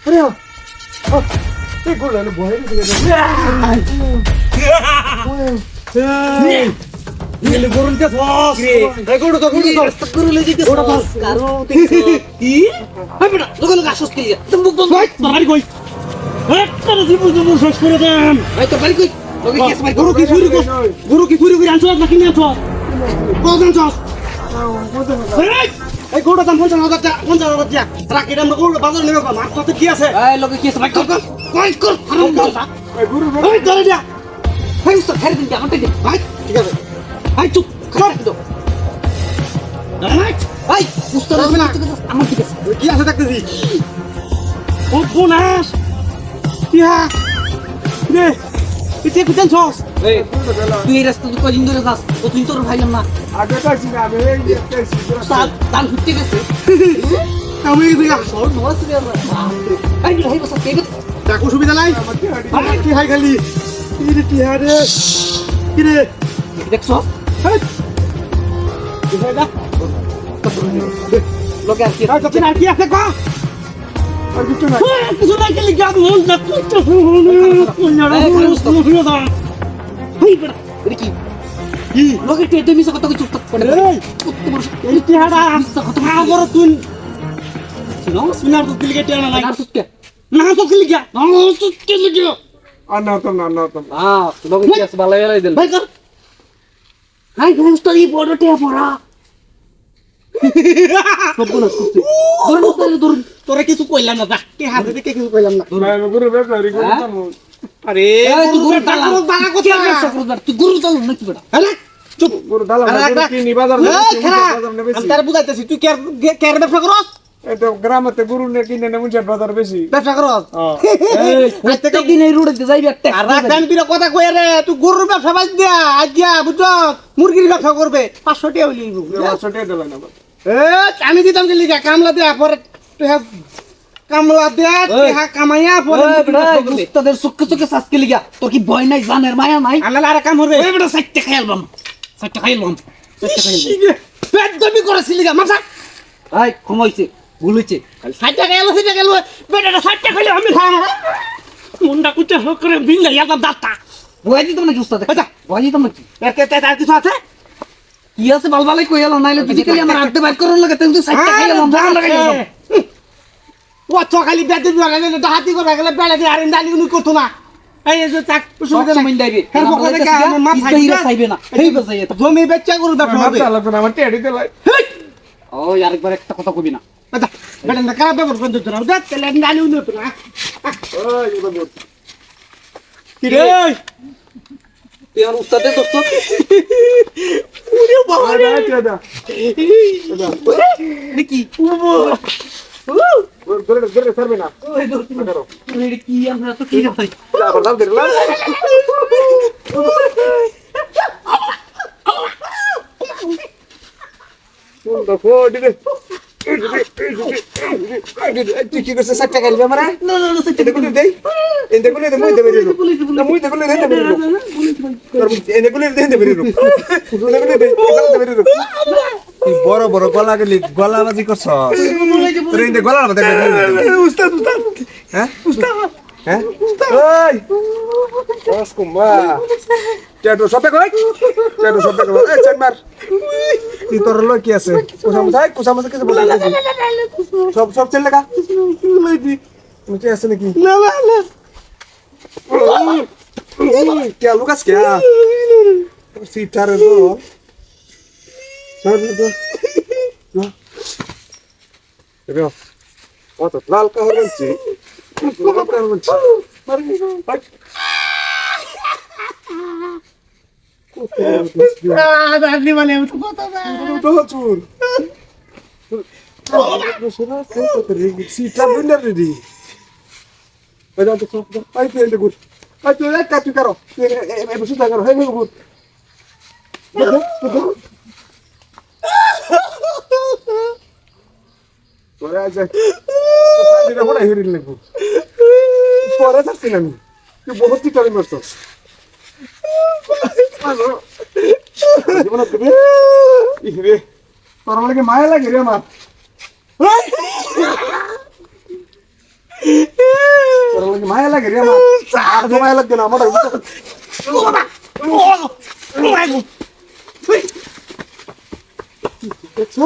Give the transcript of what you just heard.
আরে এই গোল না ভয় গেছে নীল গরুন কে ফস রে এই গরু তো গরু লে দিতে ওটা ফস কারো দেখছো কি ভাই বেটা লোকে লোকে আসছ কি তুমি মুখ বন্ধ ভাই তোমারই কই একটা জীবন জীবন শেষ করে দেন ভাই তো বাড়ি কই লোকে কেস ভাই গরু কি চুরি করে আনছো নাকি নিয়ে আছো কোন আনছো এই গরুটা দাম 50,000 টাকা 50,000 টাকা রাখি দাম গরু বাজার নেবে মাছ তো কি আছে এই লোকে কি আছে ভাই কর হারাম কর এই গরু এই ধরে দিয়া ভাই উস্তাদ ফের দিন আমাকে দে ভাই ঠিক আছে ভাই চুপ চুপ দাও ভাই উস্তাদ আসবে না আমার ঠিক আছে কি আছে দেখতেছি ও বোনাস ইয়া রে ইতে কুতেন ছস এই তুই এই রাস্তা তো কদিন ধরে যাস ও তুই তোর ভাইলাম না আগে কাছি না আমি এই দেখতেছি সাত দান ঘুরতে গেছে আমি দিয়া সর নস রে ভাই ভাই বসা কে টাকা সুবিধা নাই আমার কি হাই খালি কি হারে কি রে দেখছস হ্যাঁ কি হয় না লোকে আর কি আছে কো আর কিছু না কিছু নাই খালি গাম মন যাচ্ছে কি লোকে টেটে মিশা কথা কিছু করে এই টেহাড়া কথা বড় তুই সিনার তো ক্লিকে টেনা নাই না তো ক্লিকে না তো লোকে কি আছে ভালো এলাই দেন ভাই কর হাই গাইস তো এই বড় টেয়া পড়া তোরা কিছু কইলাম না কে হাতে থেকে কিছু কইলাম না আমি গুরু ব্যবসায়ী করতাম আরে তুই গুরু দালা ব্যবসা করবার তুই গুরু দালা নাকি বেটা হ্যাঁ চুপ গুরু দালা কিনি বাজার নেবে আমি তার বুঝাইতেছি তুই কে ব্যবসা করস এটা গ্রামতে গুরু নে কিনে নে মুঞ্জার বাজার বেশি ব্যবসা করস এই প্রত্যেক দিন এই রোডে যাইবি একটা আর রাখতাম তুই কথা কই রে তুই গরুর ব্যবসা বাদ দিয়া আজ্ঞা বুঝছ মুরগির ব্যবসা করবে 500 টাকা হইলি 500 টাকা দেবেন না আমি দিতাম কি লিখা কামলা দেয়া পরে কামলা দেয়া টেহা কামাইয়া পরে তোদের সুখে সুখে সাজকে লিখা তোর কি ভয় নাই জানের মায়া নাই আনালে আর কাম হবে এই বেটা 60 টাকা খাইলবাম 60 টাকা খাইলবাম পেট দবি করেছিস লিখা মাথা এই কমাইছে ভুল হইছে 60 টাকা এলো 60 টাকা এলো বেটাটা 60 টাকা খাইলে আমি খাম মুন্ডা কুচা হোক করে বিল ইয়াদাম দাতা ভয় দিতাম নাকি উস্তাদ আচ্ছা ভয় দিতাম নাকি তার কিছু আছে কি আছে বালবালাই কই এলো নাইলে ফিজিক্যালি আমার আড্ডা বাইর করার লাগে তুই 60 টাকা খাইলাম দাম লাগাইলাম ও তো খালি বেদে লাগাইলে ডাহাতি করে গেলে বেড়া দিয়ে আরেন ডালি উনি করতো না এই যে চাক সুবিধা নাই দাইবে এর পক্ষে থেকে আমার মা চাইবে না এই বাজাই তো জমি বেচা করু ব্যবসা হবে লাগবে না আমার টেডি দেলাই ও আরেকবার একটা কথা কবি না আচ্ছা বেটা না খারাপ ব্যবহার করতে তোরা দে তেলে ডালি উনি তো না ওই বাবু কি রে ইয়ার উস্তাদে দোস্ত ওরে বাবা রে দাদা দেখি ধরে সরবে না ওই দোস্ত ওরে কি আমরা তো কি ভাই আবার দাও দিলাম কোন দেখো দিবে তুই কি করছিস 60 টাকা দিবে আমারে না এটা কোন দেই এন্ড কোন দেই মই দেবে না মই দেবে না দেবে না এন্ড কোন দেই দেবে না দেবে না বড় বড় গলা গলি গলা বাজি করছস তুই এন্ড গলা বাজি উস্তাদ হ্যাঁ উস্তাদ হ্যাঁ ওই ওস কুমা টেটো সবে কই টেটো সবে কই এই চেন মার তুই তোর লই কি আছে কোসামুসাই কিছু বলছিস সব চল লাগা লই দি তুমি কি আছে নাকি না কে লুকাস কে সিটার দো সার দো না এবে ও তো লাল কাহর বলছি লাল কাহর বলছি মারি বাই দাদি মানে তো কথা না তো চুর সিটা বিন্দার রেডি বেদা তো আই তুই এন্ড গুড আই তুই এক কাজ করো এই বসে থাকো হে গুড তোরা আজ তো সামনে না হই হিরিল লাগবো পরে যাচ্ছি না আমি তুই বহুত ঠিক টাইম করছস জীবন তুমি ইরে তোর লাগে মায়া লাগে রে আমার তোর লাগে মায়া লাগে রে আমার আর তো মায়া লাগে না আমার দেখছো?